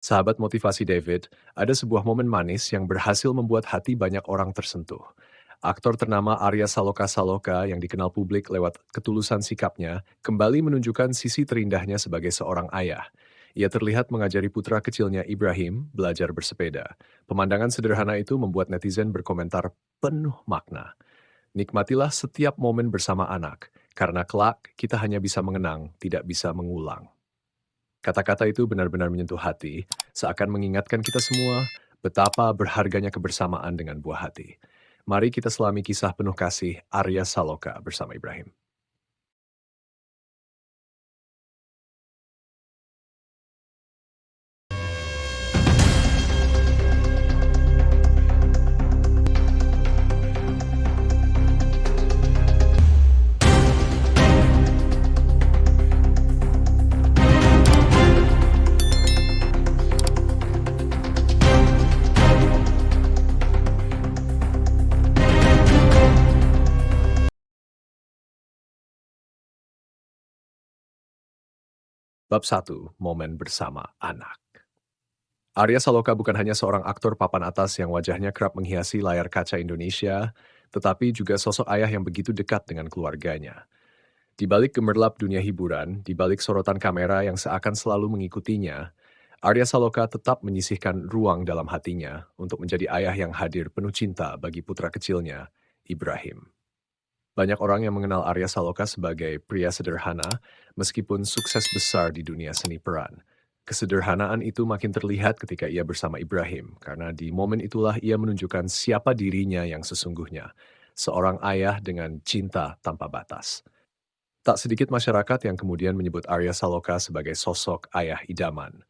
Sahabat motivasi David, ada sebuah momen manis yang berhasil membuat hati banyak orang tersentuh. Aktor ternama Arya Saloka Saloka yang dikenal publik lewat ketulusan sikapnya kembali menunjukkan sisi terindahnya sebagai seorang ayah. Ia terlihat mengajari putra kecilnya Ibrahim belajar bersepeda. Pemandangan sederhana itu membuat netizen berkomentar penuh makna. Nikmatilah setiap momen bersama anak, karena kelak kita hanya bisa mengenang, tidak bisa mengulang. Kata-kata itu benar-benar menyentuh hati, seakan mengingatkan kita semua betapa berharganya kebersamaan dengan buah hati. Mari kita selami kisah penuh kasih Arya Saloka bersama Ibrahim. Bab 1, Momen Bersama Anak. Arya Saloka bukan hanya seorang aktor papan atas yang wajahnya kerap menghiasi layar kaca Indonesia, tetapi juga sosok ayah yang begitu dekat dengan keluarganya. Di balik gemerlap dunia hiburan, di balik sorotan kamera yang seakan selalu mengikutinya, Arya Saloka tetap menyisihkan ruang dalam hatinya untuk menjadi ayah yang hadir penuh cinta bagi putra kecilnya, Ibrahim. Banyak orang yang mengenal Arya Saloka sebagai pria sederhana, meskipun sukses besar di dunia seni peran. Kesederhanaan itu makin terlihat ketika ia bersama Ibrahim, karena di momen itulah ia menunjukkan siapa dirinya yang sesungguhnya, seorang ayah dengan cinta tanpa batas. Tak sedikit masyarakat yang kemudian menyebut Arya Saloka sebagai sosok ayah idaman.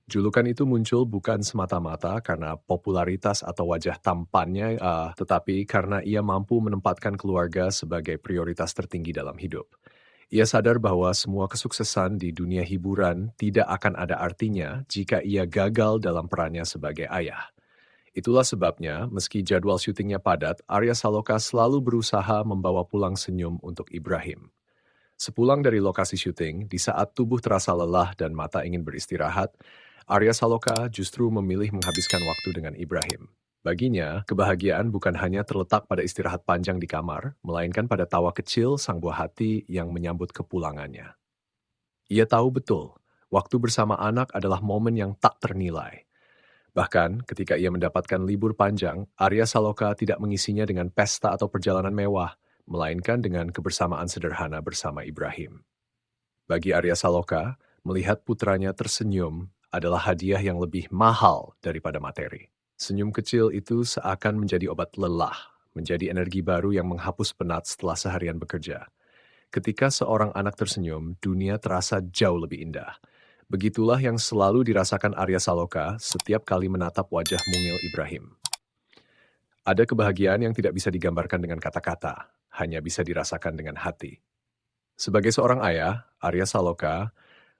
Julukan itu muncul bukan semata-mata karena popularitas atau wajah tampannya, tetapi karena ia mampu menempatkan keluarga sebagai prioritas tertinggi dalam hidup. Ia sadar bahwa semua kesuksesan di dunia hiburan tidak akan ada artinya jika ia gagal dalam perannya sebagai ayah. Itulah sebabnya, meski jadwal syutingnya padat, Arya Saloka selalu berusaha membawa pulang senyum untuk Ibrahim. Sepulang dari lokasi syuting, di saat tubuh terasa lelah dan mata ingin beristirahat, Arya Saloka justru memilih menghabiskan waktu dengan Ibrahim. Baginya, kebahagiaan bukan hanya terletak pada istirahat panjang di kamar, melainkan pada tawa kecil sang buah hati yang menyambut kepulangannya. Ia tahu betul, waktu bersama anak adalah momen yang tak ternilai. Bahkan, ketika ia mendapatkan libur panjang, Arya Saloka tidak mengisinya dengan pesta atau perjalanan mewah, melainkan dengan kebersamaan sederhana bersama Ibrahim. Bagi Arya Saloka, melihat putranya tersenyum adalah hadiah yang lebih mahal daripada materi. Senyum kecil itu seakan menjadi obat lelah, menjadi energi baru yang menghapus penat setelah seharian bekerja. Ketika seorang anak tersenyum, dunia terasa jauh lebih indah. Begitulah yang selalu dirasakan Arya Saloka setiap kali menatap wajah mungil Ibrahim. Ada kebahagiaan yang tidak bisa digambarkan dengan kata-kata, hanya bisa dirasakan dengan hati. Sebagai seorang ayah, Arya Saloka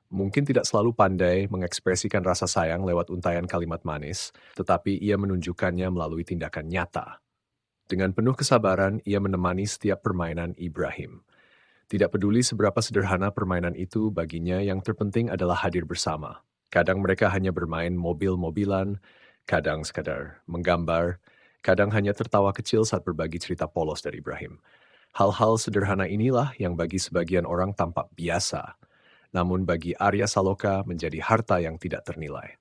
mungkin tidak selalu pandai mengekspresikan rasa sayang lewat untayan kalimat manis, tetapi ia menunjukkannya melalui tindakan nyata. Dengan penuh kesabaran, ia menemani setiap permainan Ibrahim. Tidak peduli seberapa sederhana permainan itu, baginya yang terpenting adalah hadir bersama. Kadang mereka hanya bermain mobil-mobilan, kadang sekadar menggambar, kadang hanya tertawa kecil saat berbagi cerita polos dari Ibrahim. Hal-hal sederhana inilah yang bagi sebagian orang tampak biasa, namun bagi Arya Saloka menjadi harta yang tidak ternilai.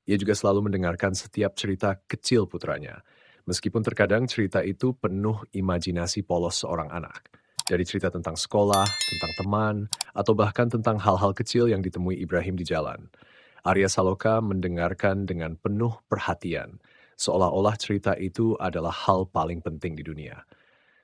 Ia juga selalu mendengarkan setiap cerita kecil putranya, meskipun terkadang cerita itu penuh imajinasi polos seorang anak. Dari cerita tentang sekolah, tentang teman, atau bahkan tentang hal-hal kecil yang ditemui Ibrahim di jalan. Arya Saloka mendengarkan dengan penuh perhatian, seolah-olah cerita itu adalah hal paling penting di dunia.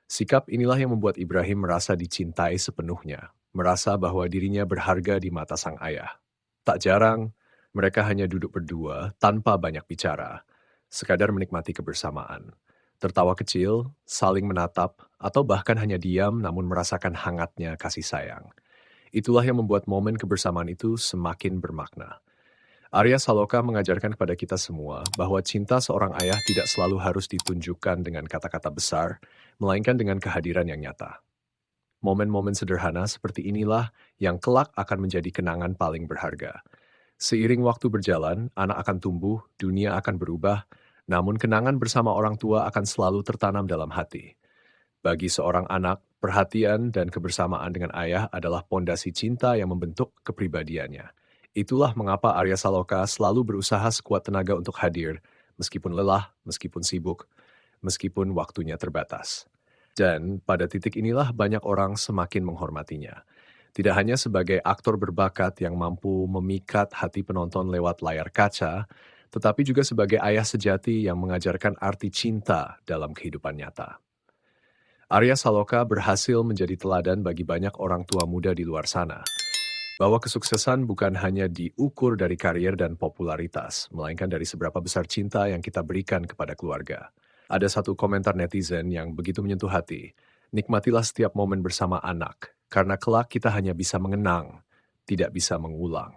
Sikap inilah yang membuat Ibrahim merasa dicintai sepenuhnya, merasa bahwa dirinya berharga di mata sang ayah. Tak jarang, mereka hanya duduk berdua tanpa banyak bicara, sekadar menikmati kebersamaan. Tertawa kecil, saling menatap, atau bahkan hanya diam namun merasakan hangatnya kasih sayang. Itulah yang membuat momen kebersamaan itu semakin bermakna. Arya Saloka mengajarkan kepada kita semua bahwa cinta seorang ayah tidak selalu harus ditunjukkan dengan kata-kata besar, melainkan dengan kehadiran yang nyata. Momen-momen sederhana seperti inilah yang kelak akan menjadi kenangan paling berharga. Seiring waktu berjalan, anak akan tumbuh, dunia akan berubah, namun kenangan bersama orang tua akan selalu tertanam dalam hati. Bagi seorang anak, perhatian dan kebersamaan dengan ayah adalah pondasi cinta yang membentuk kepribadiannya. Itulah mengapa Arya Saloka selalu berusaha sekuat tenaga untuk hadir, meskipun lelah, meskipun sibuk, meskipun waktunya terbatas. Dan pada titik inilah banyak orang semakin menghormatinya. Tidak hanya sebagai aktor berbakat yang mampu memikat hati penonton lewat layar kaca, tetapi juga sebagai ayah sejati yang mengajarkan arti cinta dalam kehidupan nyata. Arya Saloka berhasil menjadi teladan bagi banyak orang tua muda di luar sana, bahwa kesuksesan bukan hanya diukur dari karier dan popularitas, melainkan dari seberapa besar cinta yang kita berikan kepada keluarga. Ada satu komentar netizen yang begitu menyentuh hati. Nikmatilah setiap momen bersama anak, karena kelak kita hanya bisa mengenang, tidak bisa mengulang.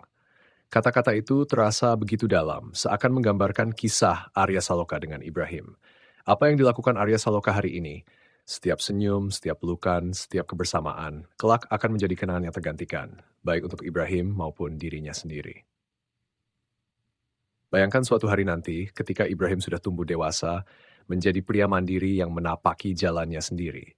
Kata-kata itu terasa begitu dalam, seakan menggambarkan kisah Arya Saloka dengan Ibrahim. Apa yang dilakukan Arya Saloka hari ini? Setiap senyum, setiap pelukan, setiap kebersamaan, kelak akan menjadi kenangan yang tergantikan, baik untuk Ibrahim maupun dirinya sendiri. Bayangkan suatu hari nanti, ketika Ibrahim sudah tumbuh dewasa, menjadi pria mandiri yang menapaki jalannya sendiri.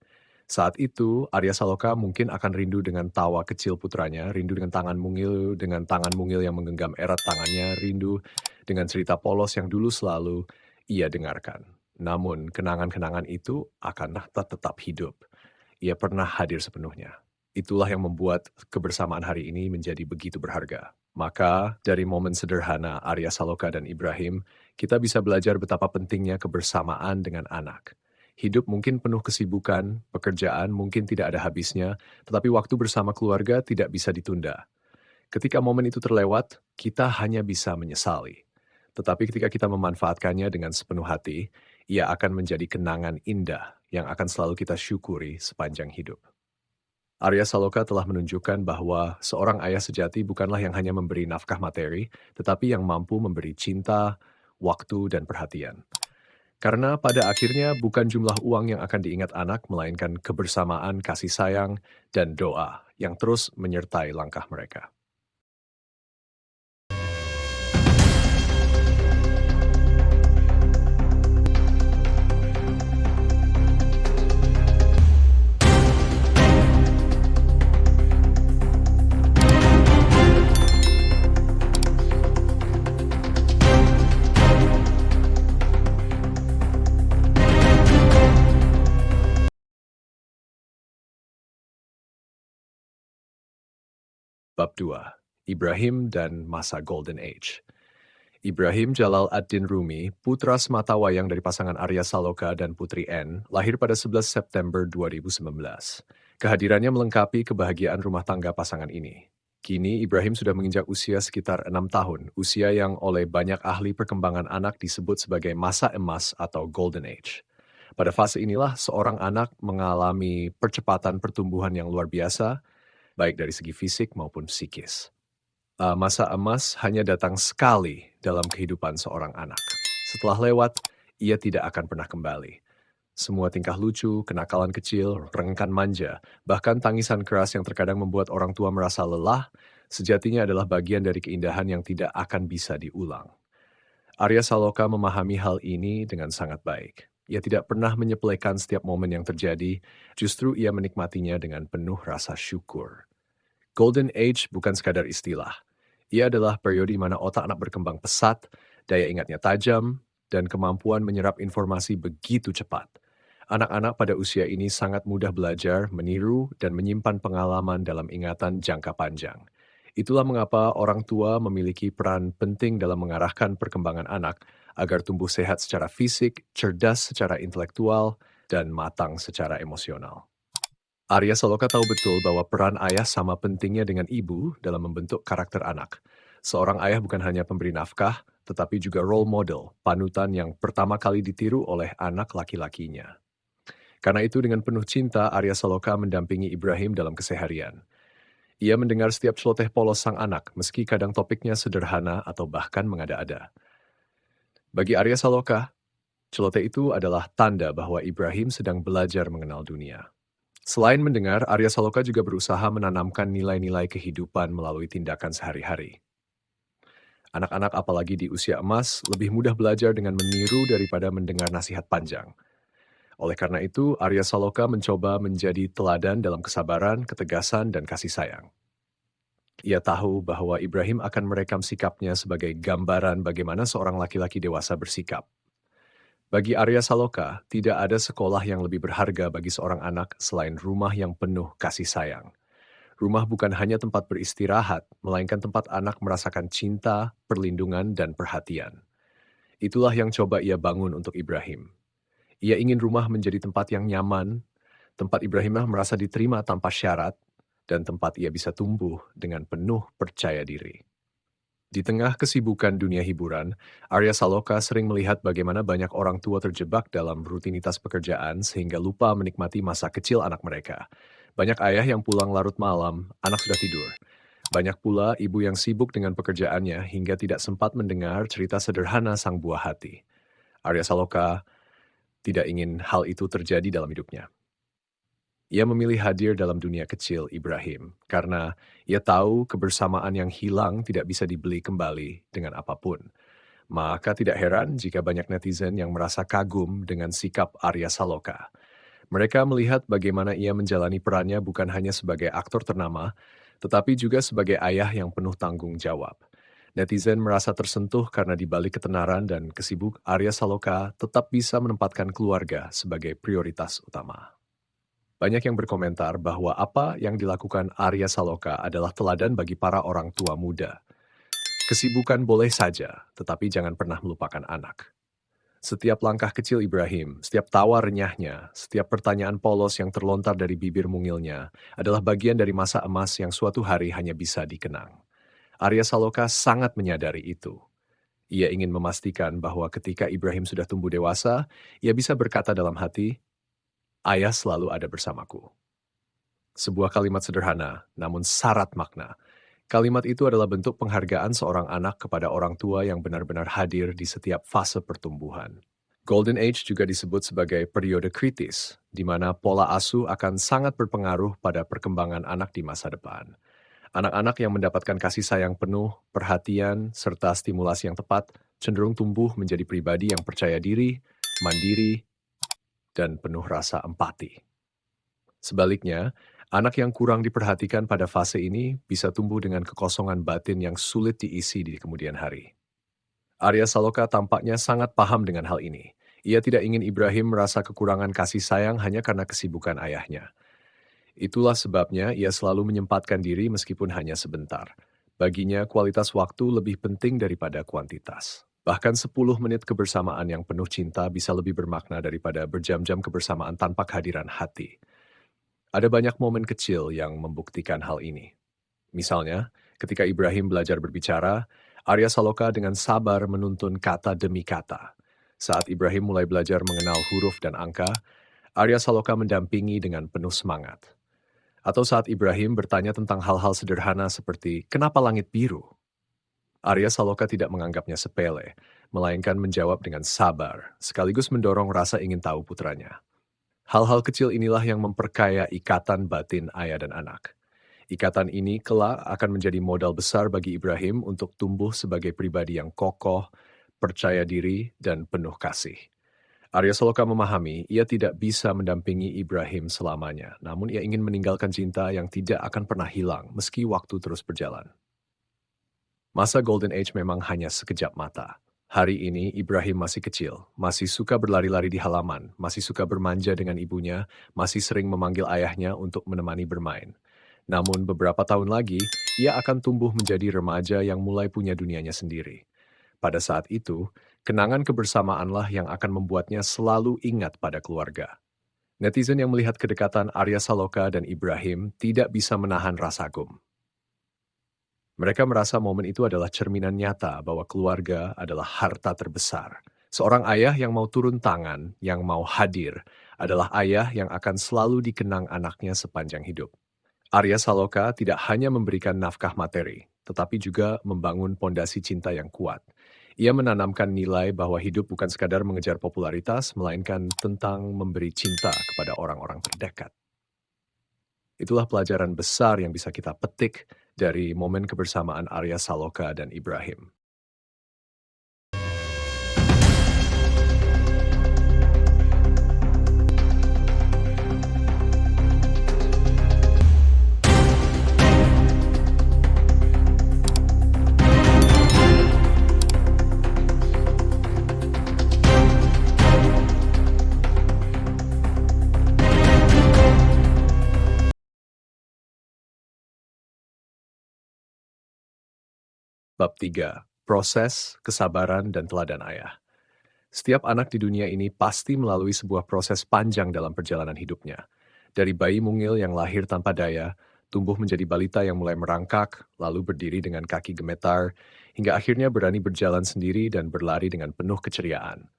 Saat itu, Arya Saloka mungkin akan rindu dengan tawa kecil putranya, rindu dengan tangan mungil yang menggenggam erat tangannya, rindu dengan cerita polos yang dulu selalu ia dengarkan. Namun, kenangan-kenangan itu akan tetap hidup. Ia pernah hadir sepenuhnya. Itulah yang membuat kebersamaan hari ini menjadi begitu berharga. Maka, dari momen sederhana Arya Saloka dan Ibrahim, kita bisa belajar betapa pentingnya kebersamaan dengan anak. Hidup mungkin penuh kesibukan, pekerjaan mungkin tidak ada habisnya, tetapi waktu bersama keluarga tidak bisa ditunda. Ketika momen itu terlewat, kita hanya bisa menyesali. Tetapi ketika kita memanfaatkannya dengan sepenuh hati, ia akan menjadi kenangan indah yang akan selalu kita syukuri sepanjang hidup. Arya Saloka telah menunjukkan bahwa seorang ayah sejati bukanlah yang hanya memberi nafkah materi, tetapi yang mampu memberi cinta, waktu, dan perhatian. Karena pada akhirnya bukan jumlah uang yang akan diingat anak, melainkan kebersamaan, kasih sayang, dan doa yang terus menyertai langkah mereka. Bab 2. Ibrahim dan Masa Golden Age. Ibrahim Jalal ad-Din Rumi, putra sematawayang dari pasangan Arya Saloka dan Putri N, lahir pada 11 September 2019. Kehadirannya melengkapi kebahagiaan rumah tangga pasangan ini. Kini Ibrahim sudah menginjak usia sekitar 6 tahun, usia yang oleh banyak ahli perkembangan anak disebut sebagai masa emas atau Golden Age. Pada fase inilah seorang anak mengalami percepatan pertumbuhan yang luar biasa, baik dari segi fisik maupun psikis. Masa emas hanya datang sekali dalam kehidupan seorang anak. Setelah lewat, ia tidak akan pernah kembali. Semua tingkah lucu, kenakalan kecil, rengkan manja, bahkan tangisan keras yang terkadang membuat orang tua merasa lelah, sejatinya adalah bagian dari keindahan yang tidak akan bisa diulang. Arya Saloka memahami hal ini dengan sangat baik. Ia tidak pernah menyepelekan setiap momen yang terjadi, justru ia menikmatinya dengan penuh rasa syukur. Golden Age bukan sekadar istilah. Ia adalah periode di mana otak anak berkembang pesat, daya ingatnya tajam, dan kemampuan menyerap informasi begitu cepat. Anak-anak pada usia ini sangat mudah belajar, meniru, dan menyimpan pengalaman dalam ingatan jangka panjang. Itulah mengapa orang tua memiliki peran penting dalam mengarahkan perkembangan anak agar tumbuh sehat secara fisik, cerdas secara intelektual, dan matang secara emosional. Arya Saloka tahu betul bahwa peran ayah sama pentingnya dengan ibu dalam membentuk karakter anak. Seorang ayah bukan hanya pemberi nafkah, tetapi juga role model, panutan yang pertama kali ditiru oleh anak laki-lakinya. Karena itu dengan penuh cinta, Arya Saloka mendampingi Ibrahim dalam keseharian. Ia mendengar setiap celoteh polos sang anak, meski kadang topiknya sederhana atau bahkan mengada-ada. Bagi Arya Saloka, celoteh itu adalah tanda bahwa Ibrahim sedang belajar mengenal dunia. Selain mendengar, Arya Saloka juga berusaha menanamkan nilai-nilai kehidupan melalui tindakan sehari-hari. Anak-anak apalagi di usia emas lebih mudah belajar dengan meniru daripada mendengar nasihat panjang. Oleh karena itu, Arya Saloka mencoba menjadi teladan dalam kesabaran, ketegasan, dan kasih sayang. Ia tahu bahwa Ibrahim akan merekam sikapnya sebagai gambaran bagaimana seorang laki-laki dewasa bersikap. Bagi Arya Saloka, tidak ada sekolah yang lebih berharga bagi seorang anak selain rumah yang penuh kasih sayang. Rumah bukan hanya tempat beristirahat, melainkan tempat anak merasakan cinta, perlindungan, dan perhatian. Itulah yang coba ia bangun untuk Ibrahim. Ia ingin rumah menjadi tempat yang nyaman, tempat Ibrahimah merasa diterima tanpa syarat, dan tempat ia bisa tumbuh dengan penuh percaya diri. Di tengah kesibukan dunia hiburan, Arya Saloka sering melihat bagaimana banyak orang tua terjebak dalam rutinitas pekerjaan sehingga lupa menikmati masa kecil anak mereka. Banyak ayah yang pulang larut malam, anak sudah tidur. Banyak pula ibu yang sibuk dengan pekerjaannya hingga tidak sempat mendengar cerita sederhana sang buah hati. Arya Saloka tidak ingin hal itu terjadi dalam hidupnya. Ia memilih hadir dalam dunia kecil Ibrahim karena ia tahu kebersamaan yang hilang tidak bisa dibeli kembali dengan apapun. Maka tidak heran jika banyak netizen yang merasa kagum dengan sikap Arya Saloka. Mereka melihat bagaimana ia menjalani perannya bukan hanya sebagai aktor ternama, tetapi juga sebagai ayah yang penuh tanggung jawab. Netizen merasa tersentuh karena di balik ketenaran dan kesibuk, Arya Saloka tetap bisa menempatkan keluarga sebagai prioritas utama. Banyak yang berkomentar bahwa apa yang dilakukan Arya Saloka adalah teladan bagi para orang tua muda. Kesibukan boleh saja, tetapi jangan pernah melupakan anak. Setiap langkah kecil Ibrahim, setiap tawa renyahnya, setiap pertanyaan polos yang terlontar dari bibir mungilnya adalah bagian dari masa emas yang suatu hari hanya bisa dikenang. Arya Saloka sangat menyadari itu. Ia ingin memastikan bahwa ketika Ibrahim sudah tumbuh dewasa, ia bisa berkata dalam hati, "Ayah selalu ada bersamaku." Sebuah kalimat sederhana, namun syarat makna. Kalimat itu adalah bentuk penghargaan seorang anak kepada orang tua yang benar-benar hadir di setiap fase pertumbuhan. Golden Age juga disebut sebagai periode kritis, di mana pola asuh akan sangat berpengaruh pada perkembangan anak di masa depan. Anak-anak yang mendapatkan kasih sayang penuh, perhatian, serta stimulasi yang tepat, cenderung tumbuh menjadi pribadi yang percaya diri, mandiri, dan penuh rasa empati. Sebaliknya, anak yang kurang diperhatikan pada fase ini bisa tumbuh dengan kekosongan batin yang sulit diisi di kemudian hari. Arya Saloka tampaknya sangat paham dengan hal ini. Ia tidak ingin Ibrahim merasa kekurangan kasih sayang hanya karena kesibukan ayahnya. Itulah sebabnya ia selalu menyempatkan diri meskipun hanya sebentar. Baginya kualitas waktu lebih penting daripada kuantitas. Bahkan 10 menit kebersamaan yang penuh cinta bisa lebih bermakna daripada berjam-jam kebersamaan tanpa kehadiran hati. Ada banyak momen kecil yang membuktikan hal ini. Misalnya, ketika Ibrahim belajar berbicara, Arya Saloka dengan sabar menuntun kata demi kata. Saat Ibrahim mulai belajar mengenal huruf dan angka, Arya Saloka mendampingi dengan penuh semangat. Atau saat Ibrahim bertanya tentang hal-hal sederhana seperti kenapa langit biru, Arya Saloka tidak menganggapnya sepele, melainkan menjawab dengan sabar, sekaligus mendorong rasa ingin tahu putranya. Hal-hal kecil inilah yang memperkaya ikatan batin ayah dan anak. Ikatan ini kelak akan menjadi modal besar bagi Ibrahim untuk tumbuh sebagai pribadi yang kokoh, percaya diri, dan penuh kasih. Arya Saloka memahami ia tidak bisa mendampingi Ibrahim selamanya, namun ia ingin meninggalkan cinta yang tidak akan pernah hilang meski waktu terus berjalan. Masa Golden Age memang hanya sekejap mata. Hari ini Ibrahim masih kecil, masih suka berlari-lari di halaman, masih suka bermanja dengan ibunya, masih sering memanggil ayahnya untuk menemani bermain. Namun beberapa tahun lagi, ia akan tumbuh menjadi remaja yang mulai punya dunianya sendiri. Pada saat itu, kenangan kebersamaanlah yang akan membuatnya selalu ingat pada keluarga. Netizen yang melihat kedekatan Arya Saloka dan Ibrahim tidak bisa menahan rasa gum. Mereka merasa momen itu adalah cerminan nyata bahwa keluarga adalah harta terbesar. Seorang ayah yang mau turun tangan, yang mau hadir, adalah ayah yang akan selalu dikenang anaknya sepanjang hidup. Arya Saloka tidak hanya memberikan nafkah materi, tetapi juga membangun pondasi cinta yang kuat. Ia menanamkan nilai bahwa hidup bukan sekadar mengejar popularitas, melainkan tentang memberi cinta kepada orang-orang terdekat. Itulah pelajaran besar yang bisa kita petik dari momen kebersamaan Arya Saloka dan Ibrahim. Bab 3. Proses, kesabaran, dan teladan ayah. Setiap anak di dunia ini pasti melalui sebuah proses panjang dalam perjalanan hidupnya. Dari bayi mungil yang lahir tanpa daya, tumbuh menjadi balita yang mulai merangkak, lalu berdiri dengan kaki gemetar, hingga akhirnya berani berjalan sendiri dan berlari dengan penuh keceriaan.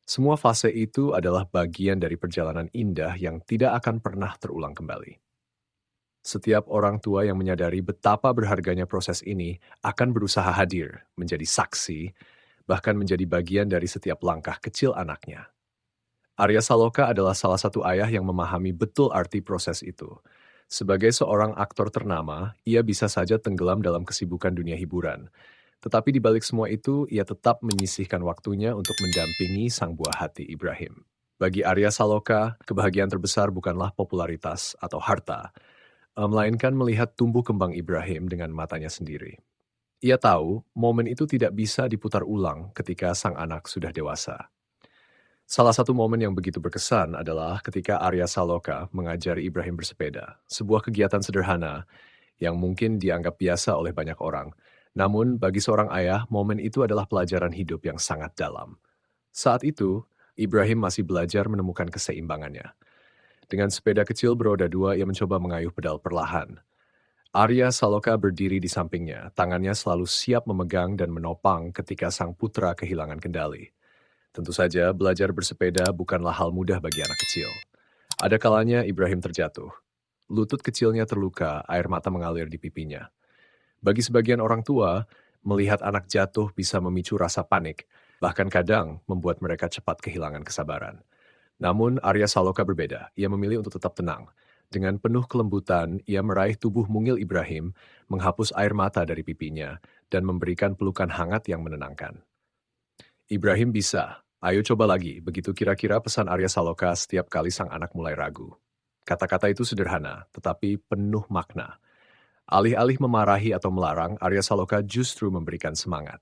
Semua fase itu adalah bagian dari perjalanan indah yang tidak akan pernah terulang kembali. Setiap orang tua yang menyadari betapa berharganya proses ini akan berusaha hadir, menjadi saksi, bahkan menjadi bagian dari setiap langkah kecil anaknya. Arya Saloka adalah salah satu ayah yang memahami betul arti proses itu. Sebagai seorang aktor ternama, ia bisa saja tenggelam dalam kesibukan dunia hiburan. Tetapi di balik semua itu, ia tetap menyisihkan waktunya untuk mendampingi sang buah hati Ibrahim. Bagi Arya Saloka, kebahagiaan terbesar bukanlah popularitas atau harta, melainkan melihat tumbuh kembang Ibrahim dengan matanya sendiri. Ia tahu momen itu tidak bisa diputar ulang ketika sang anak sudah dewasa. Salah satu momen yang begitu berkesan adalah ketika Arya Saloka mengajari Ibrahim bersepeda, sebuah kegiatan sederhana yang mungkin dianggap biasa oleh banyak orang. Namun, bagi seorang ayah, momen itu adalah pelajaran hidup yang sangat dalam. Saat itu, Ibrahim masih belajar menemukan keseimbangannya. Dengan sepeda kecil beroda dua, ia mencoba mengayuh pedal perlahan. Arya Saloka berdiri di sampingnya, tangannya selalu siap memegang dan menopang ketika sang putra kehilangan kendali. Tentu saja, belajar bersepeda bukanlah hal mudah bagi anak kecil. Ada kalanya Ibrahim terjatuh. Lutut kecilnya terluka, air mata mengalir di pipinya. Bagi sebagian orang tua, melihat anak jatuh bisa memicu rasa panik, bahkan kadang membuat mereka cepat kehilangan kesabaran. Namun, Arya Saloka berbeda. Ia memilih untuk tetap tenang. Dengan penuh kelembutan, ia meraih tubuh mungil Ibrahim, menghapus air mata dari pipinya, dan memberikan pelukan hangat yang menenangkan. Ibrahim bisa. Ayo coba lagi, begitu kira-kira pesan Arya Saloka setiap kali sang anak mulai ragu. Kata-kata itu sederhana, tetapi penuh makna. Alih-alih memarahi atau melarang, Arya Saloka justru memberikan semangat.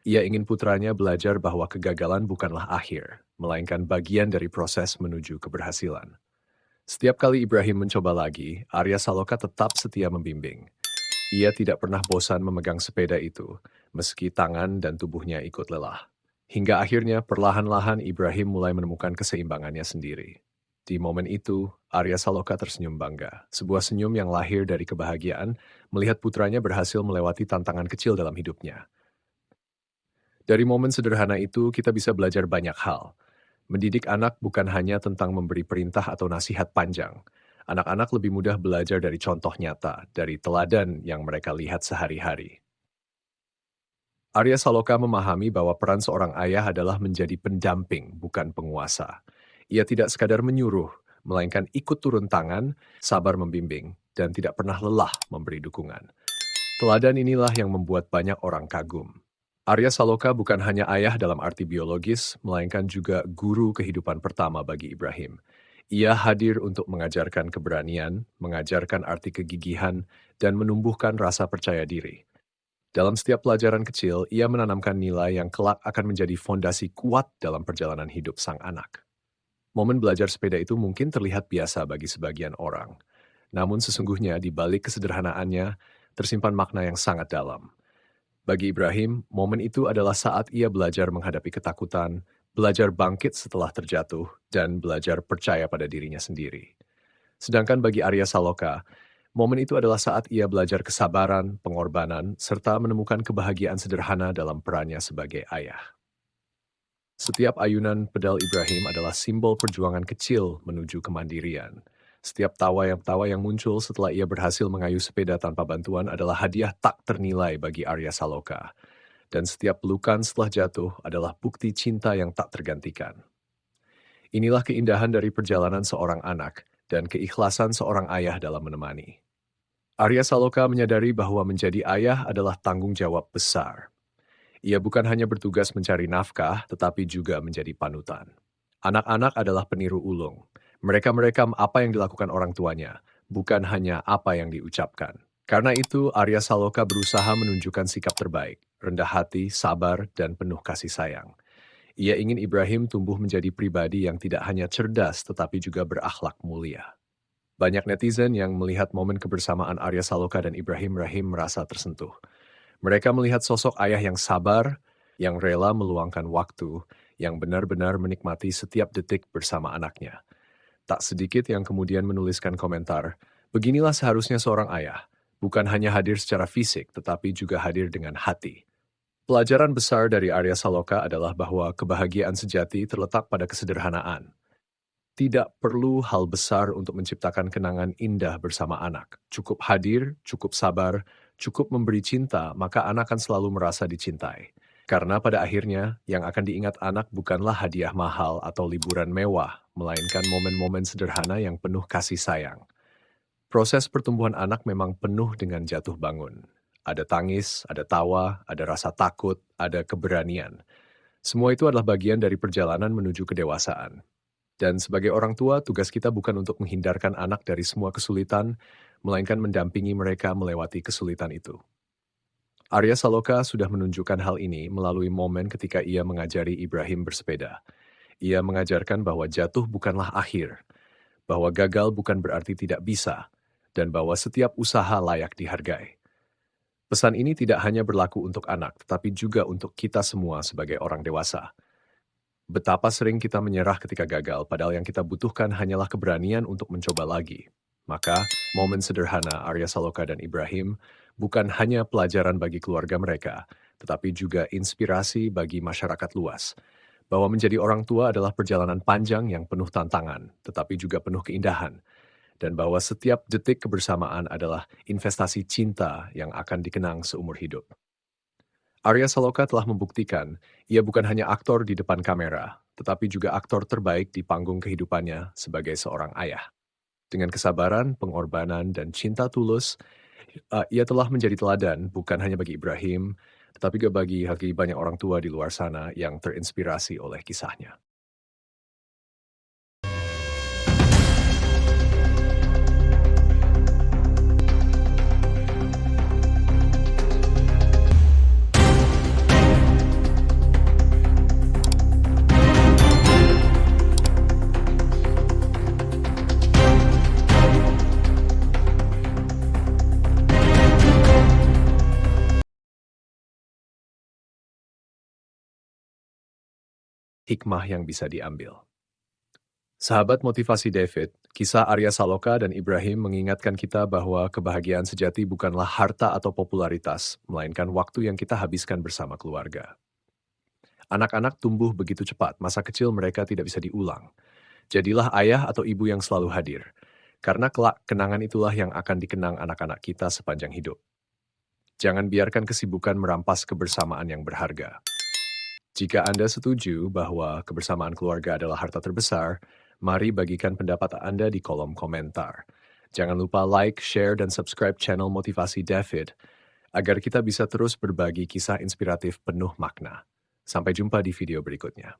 Ia ingin putranya belajar bahwa kegagalan bukanlah akhir, melainkan bagian dari proses menuju keberhasilan. Setiap kali Ibrahim mencoba lagi, Arya Saloka tetap setia membimbing. Ia tidak pernah bosan memegang sepeda itu, meski tangan dan tubuhnya ikut lelah. Hingga akhirnya perlahan-lahan Ibrahim mulai menemukan keseimbangannya sendiri. Di momen itu, Arya Saloka tersenyum bangga. Sebuah senyum yang lahir dari kebahagiaan melihat putranya berhasil melewati tantangan kecil dalam hidupnya. Dari momen sederhana itu, kita bisa belajar banyak hal. Mendidik anak bukan hanya tentang memberi perintah atau nasihat panjang. Anak-anak lebih mudah belajar dari contoh nyata, dari teladan yang mereka lihat sehari-hari. Arya Saloka memahami bahwa peran seorang ayah adalah menjadi pendamping, bukan penguasa. Ia tidak sekadar menyuruh, melainkan ikut turun tangan, sabar membimbing, dan tidak pernah lelah memberi dukungan. Teladan inilah yang membuat banyak orang kagum. Arya Saloka bukan hanya ayah dalam arti biologis, melainkan juga guru kehidupan pertama bagi Ibrahim. Ia hadir untuk mengajarkan keberanian, mengajarkan arti kegigihan, dan menumbuhkan rasa percaya diri. Dalam setiap pelajaran kecil, ia menanamkan nilai yang kelak akan menjadi fondasi kuat dalam perjalanan hidup sang anak. Momen belajar sepeda itu mungkin terlihat biasa bagi sebagian orang. Namun sesungguhnya di balik kesederhanaannya, tersimpan makna yang sangat dalam. Bagi Ibrahim, momen itu adalah saat ia belajar menghadapi ketakutan, belajar bangkit setelah terjatuh, dan belajar percaya pada dirinya sendiri. Sedangkan bagi Arya Saloka, momen itu adalah saat ia belajar kesabaran, pengorbanan, serta menemukan kebahagiaan sederhana dalam perannya sebagai ayah. Setiap ayunan pedal Ibrahim adalah simbol perjuangan kecil menuju kemandirian. Setiap tawa yang muncul setelah ia berhasil mengayuh sepeda tanpa bantuan adalah hadiah tak ternilai bagi Arya Saloka. Dan setiap pelukan setelah jatuh adalah bukti cinta yang tak tergantikan. Inilah keindahan dari perjalanan seorang anak dan keikhlasan seorang ayah dalam menemani. Arya Saloka menyadari bahwa menjadi ayah adalah tanggung jawab besar. Ia bukan hanya bertugas mencari nafkah, tetapi juga menjadi panutan. Anak-anak adalah peniru ulung. Mereka merekam apa yang dilakukan orang tuanya, bukan hanya apa yang diucapkan. Karena itu, Arya Saloka berusaha menunjukkan sikap terbaik, rendah hati, sabar, dan penuh kasih sayang. Ia ingin Ibrahim tumbuh menjadi pribadi yang tidak hanya cerdas, tetapi juga berakhlak mulia. Banyak netizen yang melihat momen kebersamaan Arya Saloka dan Ibrahim Rahim merasa tersentuh. Mereka melihat sosok ayah yang sabar, yang rela meluangkan waktu, yang benar-benar menikmati setiap detik bersama anaknya. Tak sedikit yang kemudian menuliskan komentar, beginilah seharusnya seorang ayah, bukan hanya hadir secara fisik, tetapi juga hadir dengan hati. Pelajaran besar dari Arya Saloka adalah bahwa kebahagiaan sejati terletak pada kesederhanaan. Tidak perlu hal besar untuk menciptakan kenangan indah bersama anak. Cukup hadir, cukup sabar, cukup memberi cinta, maka anak akan selalu merasa dicintai. Karena pada akhirnya, yang akan diingat anak bukanlah hadiah mahal atau liburan mewah, melainkan momen-momen sederhana yang penuh kasih sayang. Proses pertumbuhan anak memang penuh dengan jatuh bangun. Ada tangis, ada tawa, ada rasa takut, ada keberanian. Semua itu adalah bagian dari perjalanan menuju kedewasaan. Dan sebagai orang tua, tugas kita bukan untuk menghindarkan anak dari semua kesulitan, melainkan mendampingi mereka melewati kesulitan itu. Arya Saloka sudah menunjukkan hal ini melalui momen ketika ia mengajari Ibrahim bersepeda. Ia mengajarkan bahwa jatuh bukanlah akhir, bahwa gagal bukan berarti tidak bisa, dan bahwa setiap usaha layak dihargai. Pesan ini tidak hanya berlaku untuk anak, tetapi juga untuk kita semua sebagai orang dewasa. Betapa sering kita menyerah ketika gagal, padahal yang kita butuhkan hanyalah keberanian untuk mencoba lagi. Maka, momen sederhana Arya Saloka dan Ibrahim bukan hanya pelajaran bagi keluarga mereka, tetapi juga inspirasi bagi masyarakat luas. Bahwa menjadi orang tua adalah perjalanan panjang yang penuh tantangan, tetapi juga penuh keindahan. Dan bahwa setiap detik kebersamaan adalah investasi cinta yang akan dikenang seumur hidup. Arya Saloka telah membuktikan ia bukan hanya aktor di depan kamera, tetapi juga aktor terbaik di panggung kehidupannya sebagai seorang ayah. Dengan kesabaran, pengorbanan, dan cinta tulus, ia telah menjadi teladan bukan hanya bagi Ibrahim, tetapi juga bagi banyak orang tua di luar sana yang terinspirasi oleh kisahnya. Hikmah yang bisa diambil. Sahabat motivasi David, kisah Arya Saloka dan Ibrahim mengingatkan kita bahwa kebahagiaan sejati bukanlah harta atau popularitas, melainkan waktu yang kita habiskan bersama keluarga. Anak-anak tumbuh begitu cepat, masa kecil mereka tidak bisa diulang. Jadilah ayah atau ibu yang selalu hadir, karena kelak kenangan itulah yang akan dikenang anak-anak kita sepanjang hidup. Jangan biarkan kesibukan merampas kebersamaan yang berharga. Jika Anda setuju bahwa kebersamaan keluarga adalah harta terbesar, mari bagikan pendapat Anda di kolom komentar. Jangan lupa like, share, dan subscribe channel Motivasi David agar kita bisa terus berbagi kisah inspiratif penuh makna. Sampai jumpa di video berikutnya.